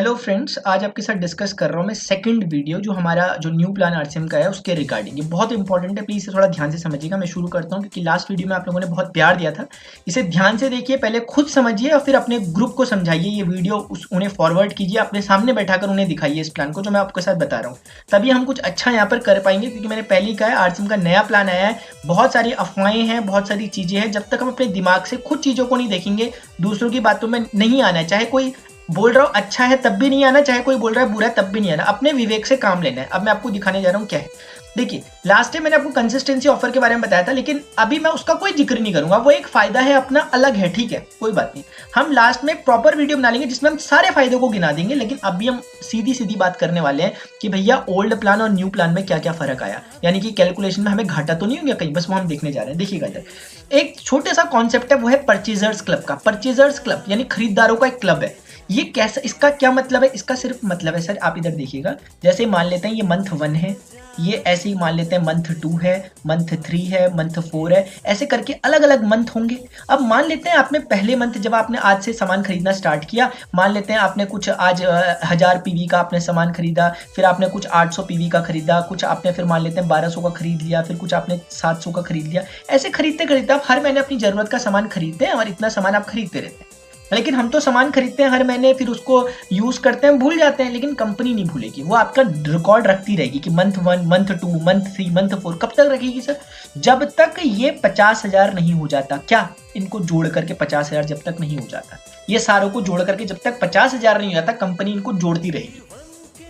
Hello friends, आज आपके साथ डिस्कस कर रहा हूँ मैं सेकंड वीडियो जो हमारा जो न्यू प्लान आरसीएम का है उसके रिगार्डिंग। ये बहुत इंपॉर्टेंट है, प्लीज़ इसे थोड़ा ध्यान से समझिएगा। मैं शुरू करता हूँ क्योंकि लास्ट वीडियो में आप लोगों ने बहुत प्यार दिया था। इसे ध्यान से देखिए, पहले खुद समझिए और फिर अपने ग्रुप को समझाइए। ये वीडियो उन्हें फॉरवर्ड कीजिए, अपने सामने बैठाकर उन्हें दिखाइए इस प्लान को जो मैं आपके साथ बता रहा हूँ। तभी हम कुछ अच्छा यहाँ पर कर पाएंगे, क्योंकि मैंने पहले ही कहा है आरसीएम का नया प्लान आया है, बहुत सारी अफवाहें हैं, बहुत सारी चीज़ें हैं। जब तक हम अपने दिमाग से खुद चीज़ों को नहीं देखेंगे, दूसरों की बातों में नहीं आना है। चाहे कोई बोल रहा हूँ अच्छा है तब भी नहीं आना, चाहे कोई बोल रहा है बुरा है तब भी नहीं आना। अपने विवेक से काम लेना है। अब मैं आपको दिखाने जा रहा हूँ क्या है। देखिए, लास्ट टाइम मैंने आपको कंसिस्टेंसी ऑफर के बारे में बताया था, लेकिन अभी मैं उसका कोई जिक्र नहीं करूंगा। वो एक फायदा है अपना, अलग है, ठीक है, कोई बात नहीं। हम लास्ट में प्रॉपर वीडियो बना लेंगे जिसमें हम सारे फायदों को गिना देंगे। लेकिन अभी हम सीधी सीधी बात करने वाले हैं कि भैया ओल्ड प्लान और न्यू प्लान में क्या क्या फर्क आया, यानी कि कैलकुलेशन में हमें घाटा तो नहीं हो गया कहीं, बस वो हम देखने जा रहे हैं। देखिएगा इधर एक छोटा सा कॉन्सेप्ट है, वो है परचेजर्स क्लब का। परचेजर्स क्लब यानी खरीदारों का एक क्लब है। ये कैसा, इसका क्या मतलब है? इसका सिर्फ मतलब है सर, आप इधर देखिएगा, जैसे मान लेते हैं ये मंथ 1 है, ये ऐसे ही मान लेते हैं मंथ 2 है, मंथ 3 है, मंथ 4 है, ऐसे करके अलग अलग मंथ होंगे। अब मान लेते हैं आपने पहले मंथ, जब आपने आज से सामान खरीदना स्टार्ट किया, मान लेते हैं आपने कुछ आज 1000 पीवी का आपने सामान खरीदा, फिर आपने कुछ 800 पीवी का खरीदा, कुछ आपने फिर मान लेते हैं 1200 का खरीद लिया, फिर कुछ आपने 700 का खरीद लिया। ऐसे खरीदते खरीदते आप हर महीने अपनी जरूरत का सामान खरीदते हैं और इतना सामान आप खरीदते रहते हैं। लेकिन हम तो सामान खरीदते हैं हर महीने, फिर उसको यूज करते हैं, भूल जाते हैं। लेकिन कंपनी नहीं भूलेगी, वो आपका रिकॉर्ड रखती रहेगी कि मंथ 1, मंथ 2, मंथ 3, मंथ 4। कब तक रखेगी सर? जब तक ये 50,000 नहीं हो जाता। क्या? इनको जोड़ करके 50,000 जब तक नहीं हो जाता, ये सारों को जोड़ करके जब तक 50,000 नहीं हो जाता, कंपनी इनको जोड़ती रहेगी।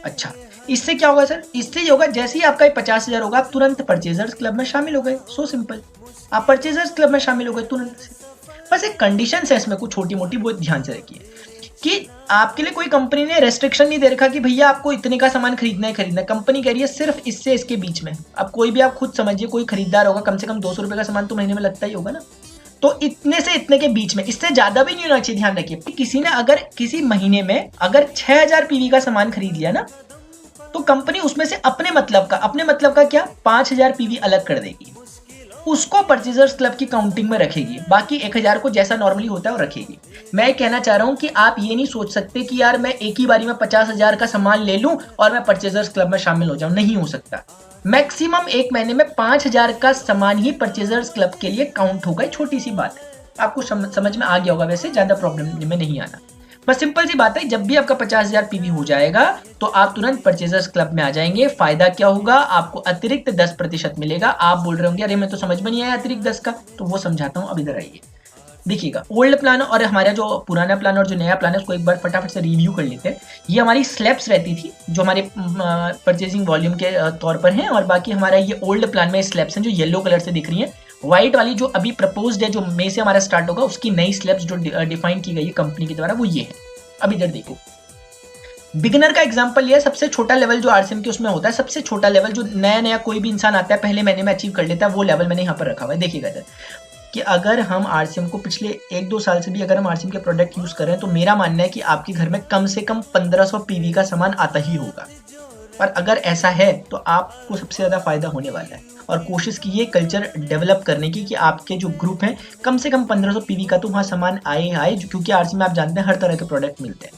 अच्छा, इससे क्या होगा सर? इससे ये होगा, जैसे ही आपका 50,000 होगा, आप तुरंत परचेजर्स क्लब में शामिल हो गए। सो सिंपल, आप परचेजर्स क्लब में शामिल हो गए तुरंत से। बस एक कंडीशन है इसमें, कुछ छोटी मोटी, बहुत ध्यान से रखिए कि आपके लिए कोई कंपनी ने रेस्ट्रिक्शन नहीं दे रखा कि भैया आपको इतने का सामान खरीदना है खरीदना है। कंपनी कह रही है सिर्फ इससे इसके बीच में। अब कोई भी आप खुद समझिए, कोई खरीदार होगा, कम से कम 200 रुपए का सामान तो महीने में लगता ही होगा ना। तो इतने से इतने के बीच में, इससे ज्यादा भी नहीं होना चाहिए। ध्यान रखिए, किसी ने अगर किसी महीने में अगर 6000 पीवी का सामान खरीद लिया ना, तो कंपनी उसमें से अपने मतलब का क्या, 5000 पीवी अलग कर देगी, उसको परचेजर्स क्लब की काउंटिंग में रखेगी। बाकी 1000 को जैसा नॉर्मली होता है वो रखेगी। मैं कहना चाह रहा हूं कि आप ये नहीं सोच सकते कि यार मैं एक ही बारी में 50,000 का सामान ले लूं और मैं परचेजर्स क्लब में शामिल हो जाऊं। नहीं हो सकता। मैक्सिमम एक महीने में 5000 का सामान ही परचेजर्स क्लब के लिए काउंट होगा। छोटी सी बात है, आपको समझ में आ गया होगा, वैसे ज्यादा प्रॉब्लम में नहीं आना। बस सिंपल सी बात है, जब भी आपका 50,000 पीवी हो जाएगा तो आप तुरंत परचेजर्स क्लब में आ जाएंगे। फायदा क्या होगा? आपको अतिरिक्त 10% मिलेगा। आप बोल रहे होंगे अरे मैं तो समझ में नहीं आया अतिरिक्त 10 का, तो वो समझाता हूँ। अब इधर आइए, देखिएगा ओल्ड प्लान और हमारा जो पुराना प्लान और जो नया प्लान है उसको एक बार फटाफट से रिव्यू कर लेते हैं। ये हमारी स्लैब्स रहती थी जो हमारे परचेजिंग वॉल्यूम के तौर पर हैं, और बाकी हमारा ये ओल्ड प्लान में स्लैब्स हैं जो येलो कलर से दिख रही हैं। व्हाइट वाली जो अभी प्रपोज्ड है, जो मई से हमारा स्टार्ट होगा, उसकी नई स्लैब्स जो डिफाइन की गई है कंपनी के द्वारा, वो ये है। अब इधर देखो, बिगिनर का एग्जांपल लिया, सबसे छोटा लेवल जो आरसीएम के उसमें होता है, सबसे छोटा लेवल जो नया कोई भी इंसान आता है पहले महीने में अचीव कर लेता है, वो लेवल मैंने यहाँ पर रखा हुआ है। देखिएगा इधर कि अगर हम आरसीएम को पिछले 1-2 साल से भी अगर हम आरसीएम के प्रोडक्ट यूज कर रहे हैं, तो मेरा मानना है कि आपके घर में कम से कम 1500 पीवी का सामान आता ही होगा। और अगर ऐसा है तो आपको सबसे ज्यादा फायदा होने वाला है। और कोशिश कीजिए कल्चर डेवलप करने की कि आपके जो ग्रुप हैं कम से कम 1500 पीवी का तो वहाँ सामान आए, क्योंकि आरसीएम में आप जानते हैं हर तरह के प्रोडक्ट मिलते हैं।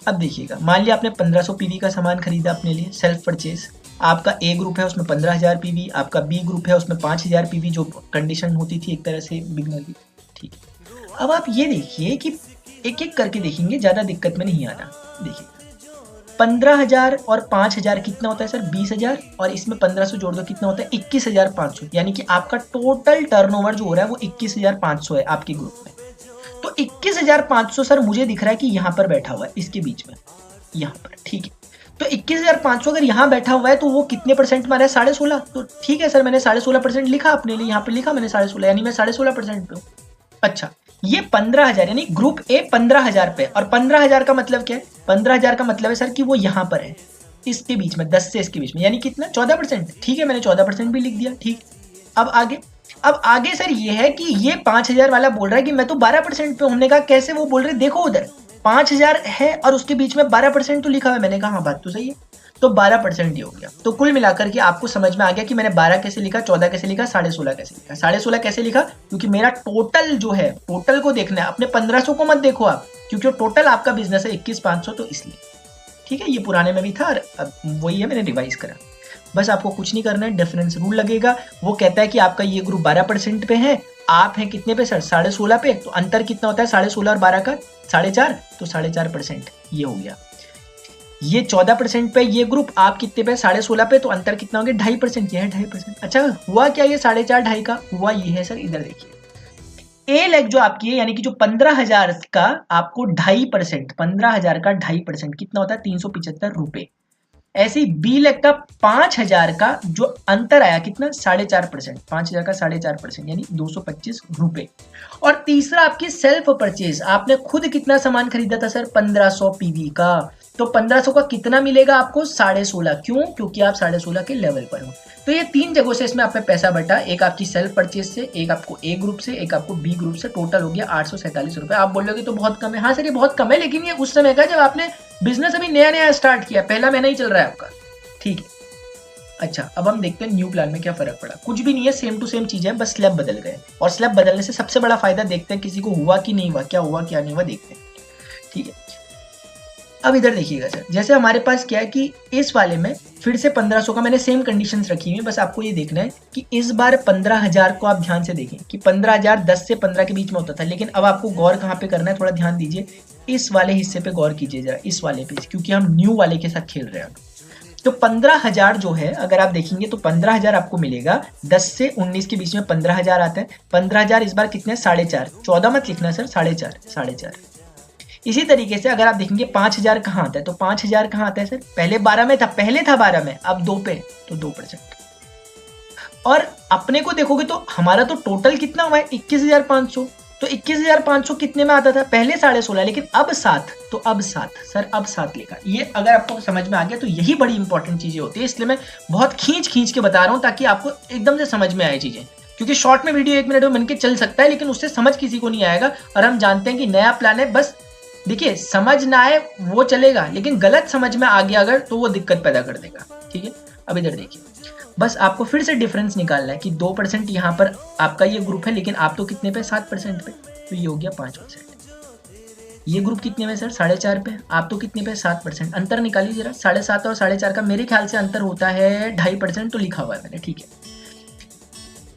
अब देखिएगा, मान लिया आपने 1500 पीवी का सामान खरीदा अपने लिए सेल्फ परचेज। आपका ए ग्रुप है उसमें 15,000 पीवी, आपका बी ग्रुप है उसमें 5,000 पीवी, जो कंडीशन होती थी एक तरह से बिगनर की। ठीक है, अब आप ये देखिए कि एक एक करके देखेंगे, ज्यादा दिक्कत में नहीं आना। देखिए 15,000 और 5,000 कितना होता है सर? 20,000, और इसमें 1500 जोड़ दो, कितना होता है? 21,500। यानी कि आपका टोटल टर्नओवर जो हो रहा है वो 21,500 है आपके ग्रुप में। तो 21,500 सर मुझे दिख रहा है कि यहाँ पर बैठा हुआ है, इसके बीच में, यहाँ पर। ठीक है, तो 21,500 अगर यहाँ बैठा हुआ है तो वो कितने परसेंट मारा है? 16.5। तो ठीक है सर, मैंने 16.5% लिखा अपने लिए, यहाँ पर लिखा मैंने 16.5, यानी मैं 16.5% पे हूँ। अच्छा, ये 15,000 यानी ग्रुप ए 15,000 पे, और 15,000 का मतलब क्या है? 15,000 का मतलब है सर कि वो यहाँ पर है, इसके बीच में, 10 से इसके बीच में, यानी कितना? 14%। ठीक है, मैंने 14% भी लिख दिया। ठीक, अब आगे सर ये है कि ये 5,000 वाला बोल रहा है कि मैं तो 12% पे। हमने कहा कैसे? वो बोल रहे देखो उधर 5,000 है और उसके बीच में 12% तो लिखा हुआ है। मैंने कहा हाँ बात तो सही है। तो 12% ये हो गया। तो कुल मिलाकर के आपको समझ में आ गया कि मैंने 12 कैसे लिखा, 14 कैसे लिखा, 16.5 कैसे लिखा। 16.5 कैसे लिखा? क्योंकि मेरा टोटल जो है, टोटल को देखना है, अपने 1500 को मत देखो आप, क्योंकि टोटल आपका बिजनेस है 21,500, तो इसलिए। ठीक है, ये पुराने में भी था और अब वही है, मैंने रिवाइज करा। बस आपको कुछ नहीं करना है, डिफरेंस रूल लगेगा। वो कहता है कि आपका ये ग्रुप 12% पे है, आप हैं कितने पे सर? 16.5 पे। तो अंतर कितना होता है 16.5 और 12 का? 4.5, तो 4.5% ये हो गया। ये 14% पे ये ग्रुप, आप कितने पे? 16.5 पे, तो अंतर कितना हो गया? 2.5%। ये है 2.5%। अच्छा, हुआ क्या ये 4.5 2.5 का? हुआ ये है सर, इधर देखिए, ए लेग जो आपकी है, यानी कि जो 15,000 का आपको 2.5%, 15,000 का 2.5% कितना होता है? 375 रुपए। ऐसे ही बी लेग का 5,000 का जो अंतर आया कितना? 4.5%, 5,000 का 4.5%, यानी 225 रुपए। और तीसरा आपकी सेल्फ परचेज, आपने खुद कितना सामान खरीदा था सर? 1500 पीवी का। तो 1500 का कितना मिलेगा आपको? 16.5। क्यों? क्योंकि आप 16.5 के लेवल पर हो। तो ये 3 जगहों से इसमें आप पे पैसा बटा, एक आपकी सेल्फ परचेज से, एक आपको ए ग्रुप से, एक आपको बी ग्रुप से। टोटल हो गया 847 रुपए। आप बोलोगे तो बहुत कम है। हाँ सर, ये बहुत कम है, लेकिन ये उस समय का जब आपने बिजनेस अभी नया नया स्टार्ट किया, पहला महीना ही चल रहा है आपका। ठीक है, अच्छा अब हम देखते हैं न्यू प्लान में क्या फर्क पड़ा। कुछ भी नहीं है, सेम टू सेम चीजें हैं, बस स्लैब बदल गए। और स्लैब बदलने से सबसे बड़ा फायदा देखते हैं किसी को हुआ कि नहीं हुआ, क्या हुआ क्या नहीं हुआ, देखते हैं। ठीक है, अब इधर देखिएगा सर, जैसे हमारे पास क्या है कि इस वाले में फिर से 1500 का मैंने सेम कंडीशंस रखी हुई है। बस आपको ये देखना है कि इस बार 15,000 को आप ध्यान से देखें कि 15,000 10 से 15 के बीच में होता था, लेकिन अब आपको गौर कहाँ पे करना है, थोड़ा ध्यान दीजिए, इस वाले हिस्से पे गौर कीजिए जरा, इस वाले पे, क्योंकि हम न्यू वाले के साथ खेल रहे हैं। तो 15,000 जो है, अगर आप देखेंगे तो 15,000 आपको मिलेगा। 10 से 19 के बीच में 15,000 आता है। 15,000 इस बार कितने? 4.5। 14 मत लिखना सर, 4.5, 4.5। इसी तरीके से अगर आप देखेंगे 5,000 कहाँ आता है, तो 5,000 कहाँ आता है सर? पहले 12 में था, पहले था 12 में, अब 2 पे, तो 2%। और अपने को देखोगे तो हमारा तो टोटल कितना हुआ है? 21,500। तो 21,500 कितने में आता था? पहले 16.5, लेकिन अब 7। तो अब 7 सर, अब 7 लिखा। ये अगर आपको समझ में आ गया तो यही बड़ी इंपॉर्टेंट चीजें होती है, इसलिए मैं बहुत खींच के बता रहा हूँ ताकि आपको एकदम से समझ में आए चीजें। क्योंकि शॉर्ट में वीडियो 1 मिनट में बन के चल सकता है, लेकिन उससे समझ किसी को नहीं आएगा। और हम जानते हैं कि नया प्लान है, बस देखिए समझ ना आए वो चलेगा, लेकिन गलत समझ में आ गया अगर, तो वो दिक्कत पैदा कर देगा। ठीक है, अब इधर देखिए, बस आपको फिर से डिफरेंस निकालना है कि 2% यहाँ पर आपका ये ग्रुप है, लेकिन आप तो कितने पे? 7% पे, तो ये हो गया 5%। ये ग्रुप कितने में सर? 4.5 पे, आप तो कितने पे? 7%। अंतर निकालिए जरा, 7.5 और 4.5 का मेरे ख्याल से अंतर होता है 2.5%, तो लिखा हुआ है मैंने। ठीक है,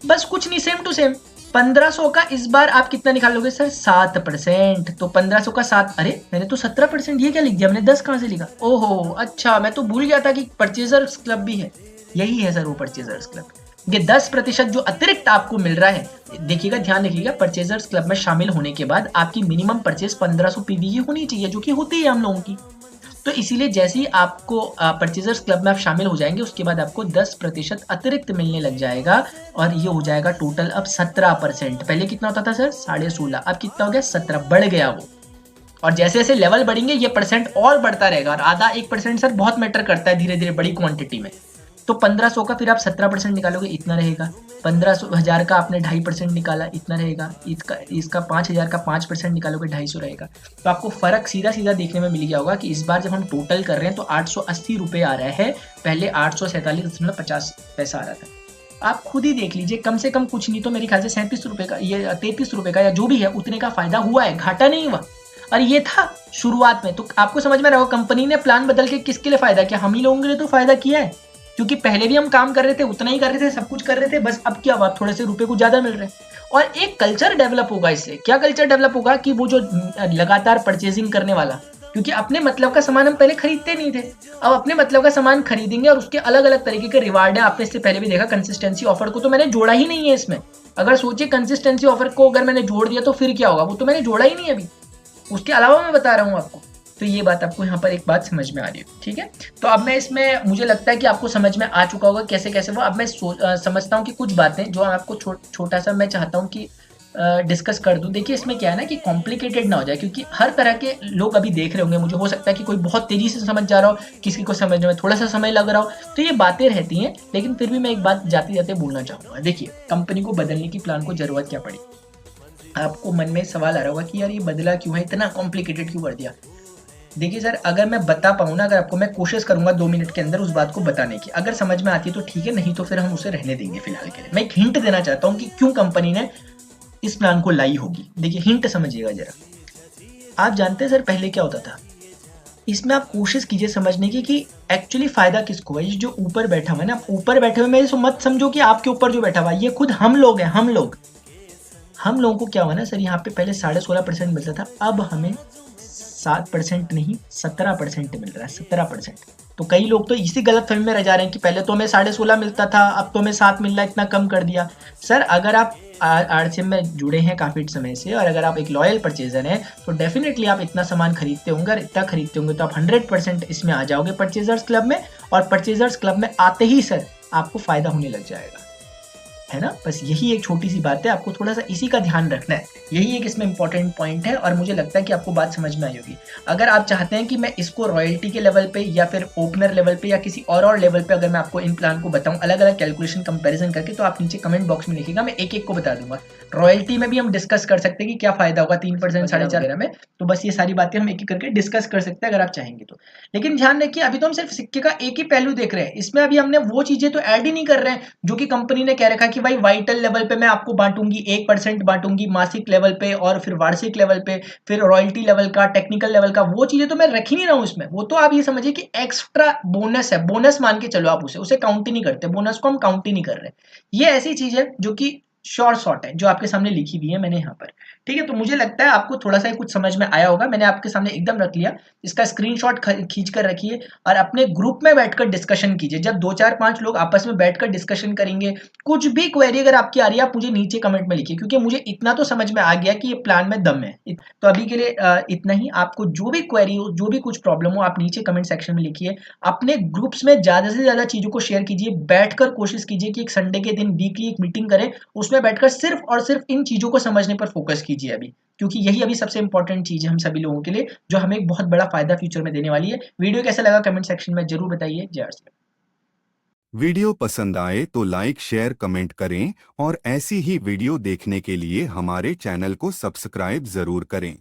बस कुछ नहीं, सेम टू सेम। 1500 का इस बार आप कितना निकालोगे सर? 7%। तो 1500 का 7, अरे मैंने तो 17%, ये क्या लिख दिया मैंने? 10 कहाँ से लिखा? ओहो अच्छा, मैं तो भूल गया था कि परचेजर्स क्लब भी है। यही है सर वो परचेजर्स क्लब। ये 10% जो अतिरिक्त आपको मिल रहा है, देखिएगा, ध्यान रखिएगा, परचेजर्स क्लब में शामिल होने के बाद आपकी मिनिमम परचेज 1500 पीवी की होनी चाहिए, जो कि होती है हम लोगों की। तो इसीलिए जैसे ही आपको परचेजर्स क्लब में आप शामिल हो जाएंगे, उसके बाद आपको 10% अतिरिक्त मिलने लग जाएगा, और ये हो जाएगा टोटल अब 17%। पहले कितना होता था सर? 16.5। अब कितना हो गया? 17, बढ़ गया वो। और जैसे जैसे लेवल बढ़ेंगे ये परसेंट और बढ़ता रहेगा, और आधा 1% सर बहुत मैटर करता है धीरे धीरे बड़ी क्वांटिटी में। तो 1500 का फिर आप 17% निकालोगे, इतना रहेगा। 15,000 का आपने 2.5% निकाला, इतना रहेगा। इसका 5,000 का 5% निकालोगे, 250 रहेगा। तो आपको फर्क सीधा सीधा देखने में मिल गया होगा कि इस बार जब हम टोटल कर रहे हैं तो 880 रुपये आ रहा है, पहले 847.50 आ रहा था। आप खुद ही देख लीजिए, कम से कम कुछ नहीं तो मेरे ख्याल से 37 रुपये का, ये 33 रुपये का, या जो भी है उतने का फायदा हुआ है, घाटा नहीं हुआ। और ये था शुरुआत में। तो आपको समझ में रहा होगा कंपनी ने प्लान बदल के किसके लिए फायदा किया? हम ही लोगों के लिए तो फायदा किया है, क्योंकि पहले भी हम काम कर रहे थे, उतना ही कर रहे थे, सब कुछ कर रहे थे, बस अब क्या हुआ, थोड़े से रुपए कुछ ज्यादा मिल रहे हैं। और एक कल्चर डेवलप होगा इससे। क्या कल्चर डेवलप होगा? कि वो जो लगातार परचेजिंग करने वाला, क्योंकि अपने मतलब का सामान हम पहले खरीदते नहीं थे, अब अपने मतलब का सामान खरीदेंगे, और उसके अलग अलग तरीके के रिवार्ड है। आपने इससे पहले भी देखा, कंसिस्टेंसी ऑफर को तो मैंने जोड़ा ही नहीं है इसमें। अगर सोचिए कंसिस्टेंसी ऑफर को अगर मैंने जोड़ दिया तो फिर क्या होगा, वो तो मैंने जोड़ा ही नहीं अभी, उसके अलावा मैं बता रहा हूँ आपको। तो ये बात आपको यहाँ पर एक बात समझ में आ रही है, ठीक है। तो अब मैं इसमें, मुझे लगता है कि आपको समझ में आ चुका होगा कैसे कैसे वो। अब मैं समझता हूँ कि कुछ बातें जो आपको छोटा सा मैं चाहता हूँ कि डिस्कस कर दूं। देखिए इसमें क्या है ना कि कॉम्प्लिकेटेड ना हो जाए, क्योंकि हर तरह के लोग अभी देख रहे होंगे मुझे। हो सकता है कि कोई बहुत तेजी से समझ जा रहा हो, किसी को समझने में थोड़ा सा समय लग रहा हो, तो ये बातें रहती हैं। लेकिन फिर भी मैं एक बात जाते जाते बोलना चाहूँगा। देखिए कंपनी को बदलने की प्लान को जरूरत क्या पड़ी? आपको मन में सवाल आ रहा होगा कि यार ये बदला क्यों है, इतना कॉम्प्लिकेटेड क्यों कर दिया। देखिए सर, अगर मैं बता पाऊँ ना, अगर आपको, मैं कोशिश करूँगा 2 मिनट के अंदर उस बात को बताने की। अगर समझ में आती है तो ठीक है, नहीं तो फिर हम उसे रहने देंगे फिलहाल के लिए। मैं एक हिंट देना चाहता हूँ कि क्यों कंपनी ने इस प्लान को लाई होगी। देखिए हिंट समझिएगा ज़रा। आप जानते हैं सर पहले क्या होता था? इसमें आप कोशिश कीजिए समझने की कि एक्चुअली फ़ायदा किसको है। ये जो ऊपर बैठा हुआ है ना, ऊपर बैठे हुए, मेरे से मत समझो कि आपके ऊपर जो बैठा हुआ है, ये खुद हम लोग हैं, हम लोग। हम लोगों को क्या हुआ ना सर, यहाँ पे पहले 16.5% मिलता था, अब हमें 7% नहीं 17% मिल रहा है, 17%। तो कई लोग तो इसी गलतफहमी में रह जा रहे हैं कि पहले तो हमें 16.5 मिलता था, अब तो हमें 7 मिल रहा है, इतना कम कर दिया। सर अगर आप आरसीएम में जुड़े हैं काफ़ी समय से, और अगर आप एक लॉयल परचेजर हैं, तो डेफिनेटली आप इतना सामान खरीदते होंगे, और इतना खरीदते होंगे तो आप 100% इसमें आ जाओगे परचेजर्स क्लब में, और परचेजर्स क्लब में आते ही सर आपको फ़ायदा होने लग जाएगा, है ना। बस यही एक छोटी सी बात है, आपको थोड़ा सा इसी का ध्यान रखना है। यही एक इसमें इंपॉर्टेंट पॉइंट है, और मुझे लगता है कि आपको बात समझ में आई होगी। अगर आप चाहते हैं कि मैं इसको रॉयल्टी के लेवल पे, या फिर ओपनर लेवल पे, या किसी और लेवल पे अगर मैं आपको इन प्लान को बताऊं अलग अलग कैलकुलेशन कंपैरिजन करके, तो आप नीचे कमेंट बॉक्स में लिखिएगा, मैं एक एक को बता दूंगा। रॉयल्टी में भी हम डिस्कस कर सकते हैं कि क्या फायदा होगा 3%, 4.5% में। तो बस ये सारी बातें हम एक एक करके डिस्कस कर सकते हैं अगर आप चाहेंगे तो। लेकिन ध्यान रखिए, अभी तो हम सिर्फ सिक्के का एक ही पहलू देख रहे हैं, इसमें अभी हमने वो चीजें तो ऐड ही नहीं कर रहे हैं जो कि कंपनी ने कह रखा कि भाई वाइटल लेवल पे मैं आपको बांटूंगी, 1% बांटूंगी मासिक लेवल पे, और फिर वार्षिक लेवल पे, फिर रॉयल्टी लेवल का, टेक्निकल लेवल का। वो चीजें तो मैं रख ही नहीं रहा हूं इसमें। वो तो आप ये समझिए कि एक्स्ट्रा बोनस है, बोनस मान के चलो आप, उसे काउंट ही नहीं करते, बोनस को हम काउंट ही नहीं कर रहे। ये ऐसी चीज है जो कि शॉर्ट है, जो आपके सामने लिखी हुई है मैंने यहाँ पर। ठीक है, तो मुझे लगता है आपको थोड़ा सा कुछ समझ में आया होगा। मैंने आपके सामने एकदम रख लिया, इसका स्क्रीनशॉट खींच कर रखिए, और अपने ग्रुप में बैठकर डिस्कशन कीजिए। जब 2 4 5 लोग आपस में बैठकर डिस्कशन करेंगे, कुछ भी क्वेरी अगर आपकी आ रही है, आप मुझे नीचे कमेंट में लिखिए, क्योंकि मुझे इतना तो समझ में आ गया कि ये प्लान में दम है। तो अभी के लिए इतना ही। आपको जो भी क्वेरी हो, जो भी कुछ प्रॉब्लम हो, आप नीचे कमेंट सेक्शन में लिखिए। अपने ग्रुप्स में ज़्यादा से ज़्यादा चीज़ों को शेयर कीजिए, बैठकर कोशिश कीजिए कि एक संडे के दिन वीकली एक मीटिंग करें, उसमें बैठकर सिर्फ और सिर्फ इन चीज़ों को समझने पर फोकस कीजिए अभी, क्योंकि यही अभी सबसे इंपॉर्टेंट चीज़ है हम सभी लोगों के लिए, जो हमें एक बहुत बड़ा फायदा फ्यूचर में देने वाली है। वीडियो कैसा लगा कमेंट सेक्शन में जरूर बताइए। जय श्री राम। वीडियो पसंद आए तो लाइक शेयर कमेंट करें, और ऐसी ही वीडियो देखने के लिए हमारे चैनल को सब्सक्राइब जरूर करें।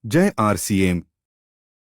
जय आरसीएम।